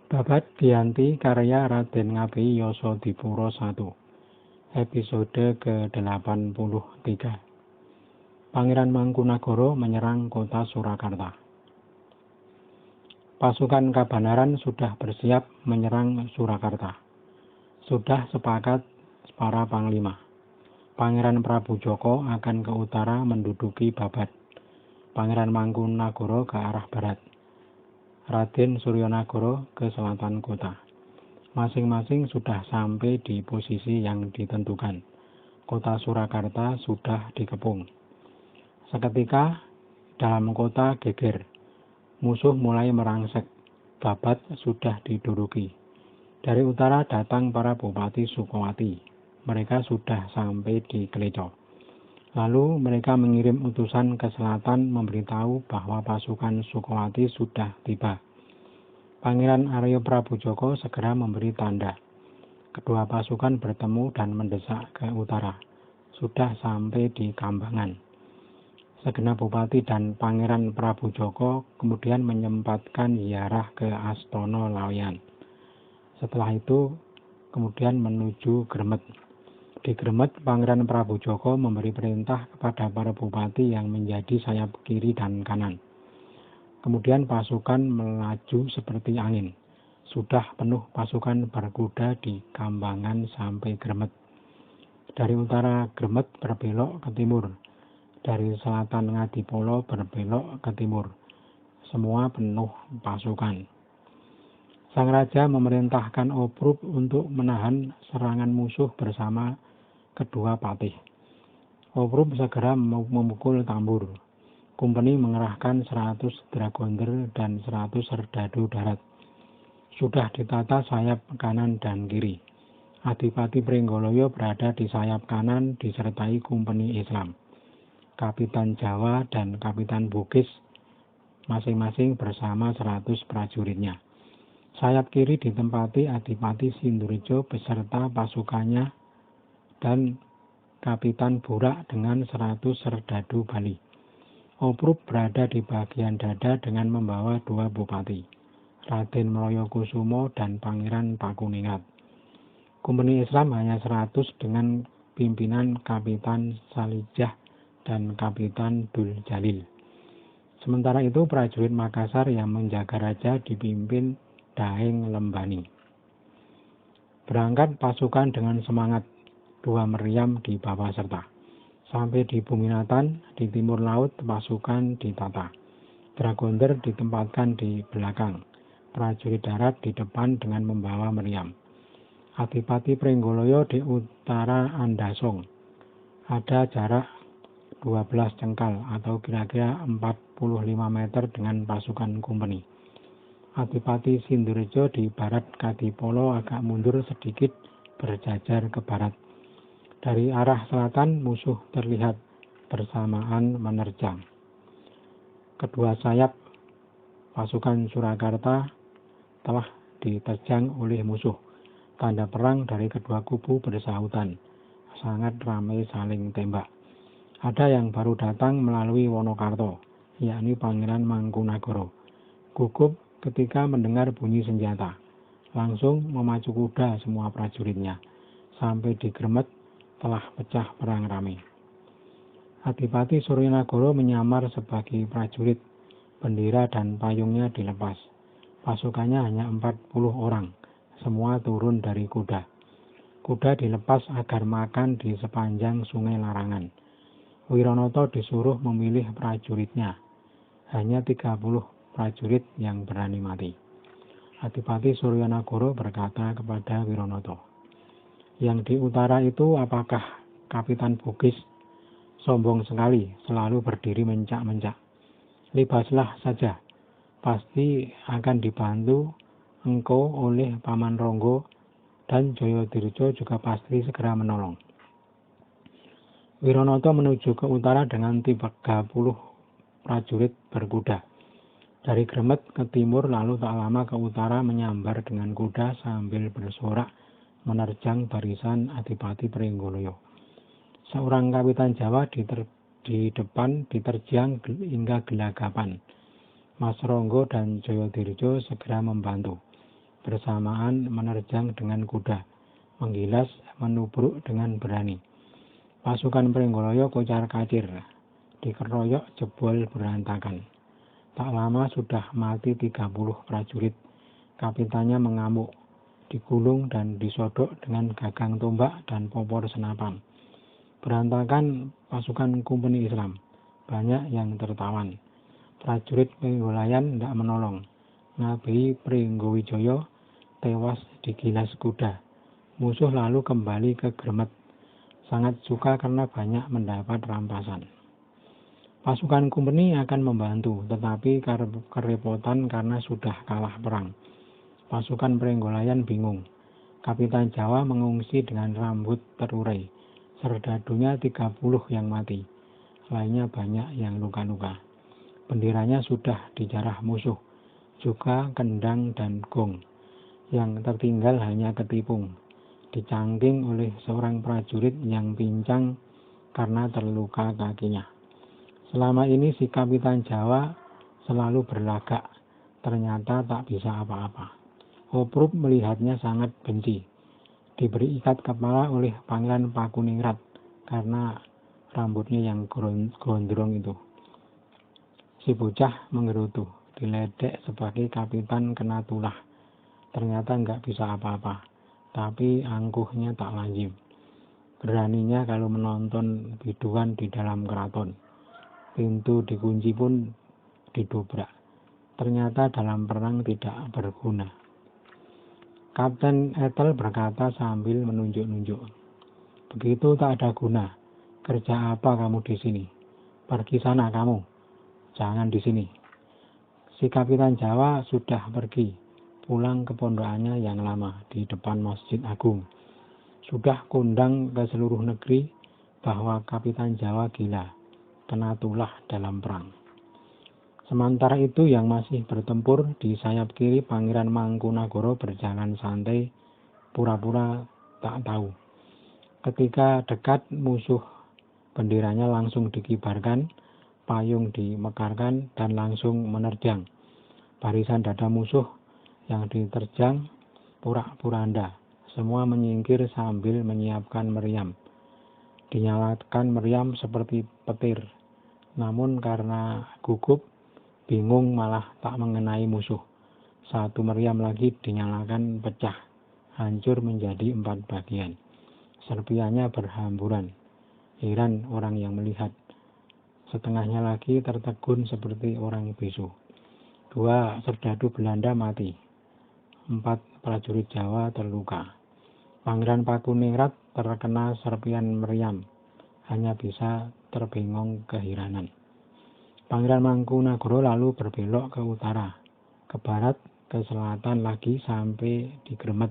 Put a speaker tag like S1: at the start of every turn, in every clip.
S1: Babad Dianti karya Raden Ngabei Yasadipura I. Episode ke-83. Pangeran Mangkunagara menyerang kota Surakarta. Pasukan Kabanaran sudah bersiap menyerang Surakarta. Sudah sepakat para panglima. Pangeran Prabu Joko akan ke utara menduduki Babad. Pangeran Mangkunagara ke arah barat. Raden Suryanagara ke selatan kota. Masing-masing sudah sampai di posisi yang ditentukan. Kota Surakarta sudah dikepung. Seketika dalam kota geger. Musuh mulai merangsek. Babad sudah diduduki. Dari utara datang para bupati Sukowati. Mereka sudah sampai di Kleco. Lalu mereka mengirim utusan ke selatan memberitahu bahwa pasukan Sukowati sudah tiba. Pangeran Arya Prabu Joko segera memberi tanda. Kedua pasukan bertemu dan mendesak ke utara. Sudah sampai di Kambangan. Segenap bupati dan Pangeran Prabu Joko kemudian menyempatkan ziarah ke Astana Laweyan. Setelah itu kemudian menuju Gremet. Di Gremet, Pangeran Prabu Joko memberi perintah kepada para bupati yang menjadi sayap kiri dan kanan. Kemudian pasukan melaju seperti angin. Sudah penuh pasukan berkuda di Kambangan sampai Gremet. Dari utara Gremet berbelok ke timur. Dari selatan Ngadipolo berbelok ke timur. Semua penuh pasukan. Sang raja memerintahkan Obruk untuk menahan serangan musuh bersama kedua patih. Obruk segera memukul tambur. Kumpeni mengerahkan 100 dragonder dan 100 serdadu darat. Sudah ditata sayap kanan dan kiri. Adipati Pringgoloyo berada di sayap kanan disertai kumpeni Islam. Kapitan Jawa dan Kapitan Bugis masing-masing bersama 100 prajuritnya. Sayap kiri ditempati Adipati Sindurjo beserta pasukannya dan Kapitan Burak dengan 100 serdadu Bali. Obruk berada di bagian dada dengan membawa 2 bupati, Raden Mloyokusumo dan Pangeran Pakuningat. Kumpeni Islam hanya 100 dengan pimpinan Kapitan Salijah dan Kapitan Dul Jalil. Sementara itu prajurit Makassar yang menjaga raja dipimpin Daeng Lembani. Berangkat pasukan dengan semangat. 2 meriam di bawah serta. Sampai di Buminatan, di timur laut pasukan ditata. Dragonder ditempatkan di belakang. Prajurit darat di depan dengan membawa meriam. Adipati Pringgoloyo di utara Andasong. Ada jarak 12 cengkal atau kira-kira 45 meter dengan pasukan kumpeni. Adipati Sindurjo di barat Kadipolo agak mundur sedikit berjajar ke barat. Dari arah selatan musuh terlihat bersamaan menerjang. Kedua sayap pasukan Surakarta telah diterjang oleh musuh. Tanda perang dari kedua kubu bersahutan. Sangat ramai saling tembak. Ada yang baru datang melalui Wonokarto, yakni Pangeran Mangkunagara. Gugup ketika mendengar bunyi senjata. Langsung memacu kuda semua prajuritnya. Sampai di Gremet telah pecah perang ramai. Adipati Suryanagara menyamar sebagai prajurit. Bendera dan payungnya dilepas. Pasukannya hanya 40 orang. Semua turun dari kuda. Kuda dilepas agar makan di sepanjang sungai Larangan. Wiranata disuruh memilih prajuritnya. Hanya 30 prajurit yang berani mati. Adipati Suryanagara berkata kepada Wiranata, "Yang di utara itu apakah Kapitan Bugis? Sombong sekali, selalu berdiri mencak-mencak. Libaslah saja, pasti akan dibantu engkau oleh Paman Ronggo dan Jayadirja juga pasti segera menolong." Wiranata menuju ke utara dengan 30 prajurit berkuda. Dari Gremet ke timur lalu tak lama ke utara menyambar dengan kuda sambil bersorak menerjang barisan Adipati Pringgoloyo. Seorang Kapitan Jawa di depan diterjang hingga gelagapan. Mas Ronggo dan Jayadirja segera membantu. bersamaan menerjang dengan kuda, menggilas, menubruk dengan berani. Pasukan Pringgoloyo kocar-kacir, dikeroyok jebol berantakan. Tak lama sudah mati 30 prajurit. Kapitannya mengamuk, digulung dan disodok dengan gagang tombak dan popor senapan. Berantakan pasukan Kompeni Islam, banyak yang tertawan. Prajurit Penggolayan tidak menolong. Ngabei Pringgowijoyo tewas digilas kuda. Musuh lalu kembali ke Gremet. Sangat suka karena banyak mendapat rampasan. Pasukan Kompeni akan membantu, tetapi kerepotan karena sudah kalah perang. Pasukan Pringgolayan bingung. Kapitan Jawa mengungsi dengan rambut terurai. Serdadunya 30 yang mati. Lainnya banyak yang luka-luka. Benderanya sudah dijarah musuh, juga kendang dan gong. Yang tertinggal hanya ketipung, dicangking oleh seorang prajurit yang pincang karena terluka kakinya. Selama ini si Kapitan Jawa selalu berlagak, ternyata tak bisa apa-apa. Hoprup melihatnya sangat benci. Diberi ikat kepala oleh Pangeran Pakuningrat karena rambutnya yang gondrong itu. Si bocah menggerutu, diledek sebagai kapitan kena tulah. Ternyata nggak bisa apa-apa, tapi angkuhnya tak lazim. Beraninya kalau menonton biduan di dalam keraton. Pintu dikunci pun didobrak. Ternyata dalam perang tidak berguna. Kapten Ethel berkata sambil menunjuk-nunjuk. Begitu tak ada guna. Kerja apa kamu di sini? Pergi sana kamu. Jangan di sini. Si Kapitan Jawa sudah pergi, pulang ke pondokannya yang lama di depan Masjid Agung. Sudah kondang ke seluruh negeri bahwa Kapitan Jawa gila, kena tulah dalam perang. Sementara itu yang masih bertempur di sayap kiri Pangeran Mangkunagara berjalan santai, pura-pura tak tahu. Ketika dekat musuh, benderanya langsung dikibarkan, payung dimekarkan dan langsung menerjang. Barisan dada musuh yang diterjang porak-poranda. Semua menyingkir sambil menyiapkan meriam. Dinyalakan meriam seperti petir. Namun karena gugup, bingung malah tak mengenai musuh. Satu meriam lagi dinyalakan pecah, hancur menjadi 4 bagian. Serpiannya berhamburan. Heran orang yang melihat. Setengahnya lagi tertegun seperti orang bisu. 2 serdadu Belanda mati. 4 prajurit Jawa terluka. Pangeran Pakuningrat terkena serpian meriam. Hanya bisa terbengong keheranan. Pangeran Mangkunagara lalu berbelok ke utara, ke barat, ke selatan lagi sampai di Gremet.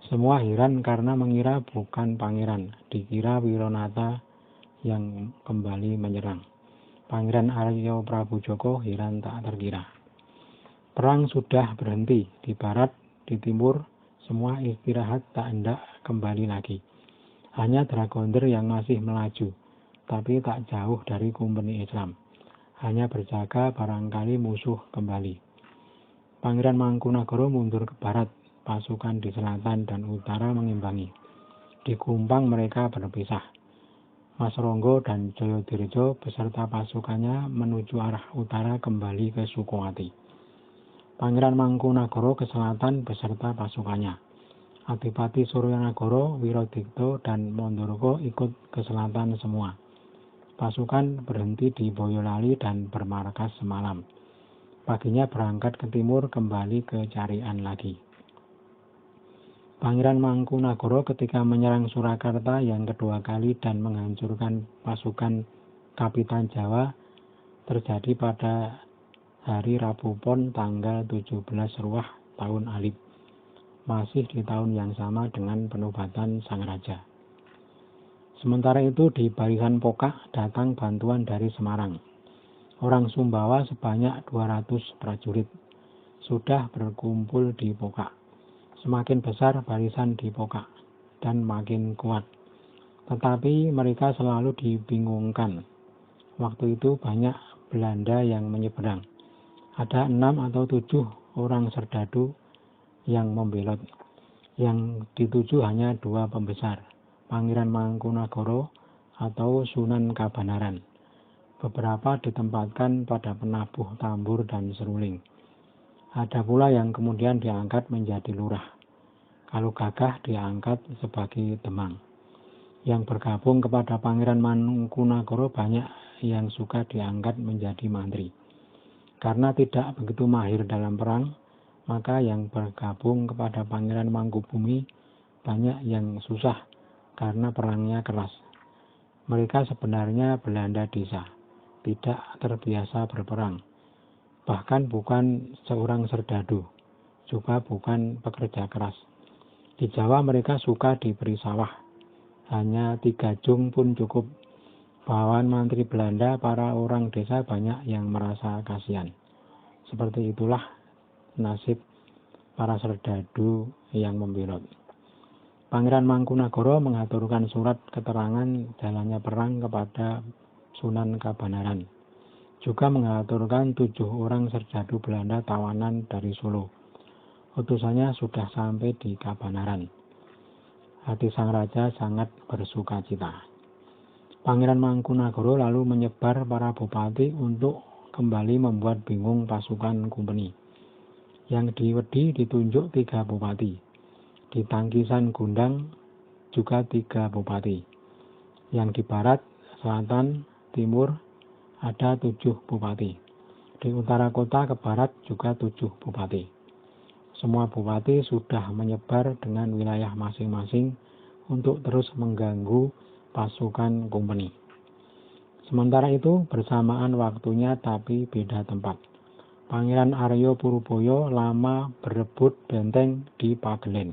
S1: Semua heran karena mengira bukan pangeran, dikira Wiranata yang kembali menyerang. Pangeran Arya Prabu Joko heran tak terkira. Perang sudah berhenti di barat, di timur, semua istirahat tak hendak kembali lagi. Hanya Dragonder yang masih melaju, tapi tak jauh dari Kompeni Islam. Hanya berjaga barangkali musuh kembali. Pangeran Mangkunagara mundur ke barat, pasukan di selatan dan utara mengimbangi. Di Kumpang mereka berpisah. Mas Ronggo dan Joyodirjo beserta pasukannya menuju arah utara kembali ke Sukowati. Pangeran Mangkunagara ke selatan beserta pasukannya. Adipati Suryanagara, Wiradikta, dan Mandoroko ikut ke selatan semua. Pasukan berhenti di Boyolali dan bermarkas semalam. Paginya berangkat ke timur kembali ke Carian lagi. Pangeran Mangkunagara ketika menyerang Surakarta yang kedua kali dan menghancurkan pasukan Kapitan Jawa terjadi pada hari Rabu Pon tanggal 17 Ruah tahun Alif. Masih di tahun yang sama dengan penobatan Sang Raja. Sementara itu di Barisan Pokak datang bantuan dari Semarang. Orang Sumbawa sebanyak 200 prajurit sudah berkumpul di Pokak. Semakin besar barisan di Pokak dan makin kuat. Tetapi mereka selalu dibingungkan. Waktu itu banyak Belanda yang menyeberang. Ada 6 atau 7 orang serdadu yang membelot. Yang dituju hanya dua pembesar, Pangeran Mangkunagara atau Sunan Kabanaran. Beberapa ditempatkan pada penabuh tambur dan seruling. Ada pula yang kemudian diangkat menjadi lurah. Kalau gagah diangkat sebagai demang. Yang bergabung kepada Pangeran Mangkunagara banyak yang suka diangkat menjadi mantri. Karena tidak begitu mahir dalam perang, maka yang bergabung kepada Pangeran Mangkubumi banyak yang susah karena perangnya keras. Mereka sebenarnya Belanda desa, tidak terbiasa berperang. Bahkan bukan seorang serdadu, juga bukan pekerja keras. Di Jawa mereka suka diberi sawah, hanya 3 jung pun cukup. Bawahan mantri Belanda, para orang desa banyak yang merasa kasihan. Seperti itulah nasib para serdadu yang membelot. Pangeran Mangkunagara mengaturkan surat keterangan jalannya perang kepada Sunan Kabanaran. Juga mengaturkan 7 orang serdadu Belanda tawanan dari Solo. Utusannya sudah sampai di Kabanaran. Hati sang raja sangat bersuka cita. Pangeran Mangkunagara lalu menyebar para bupati untuk kembali membuat bingung pasukan Kumpeni. Yang di Wedi ditunjuk 3 bupati. Di Tangkisan Gundang juga 3 bupati. Yang di barat, selatan, timur ada 7 bupati. Di utara kota ke barat juga 7 bupati. Semua bupati sudah menyebar dengan wilayah masing-masing untuk terus mengganggu pasukan Kumpeni. Sementara itu bersamaan waktunya tapi beda tempat. Pangeran Arya Puruboyo lama berebut benteng di Pagelen.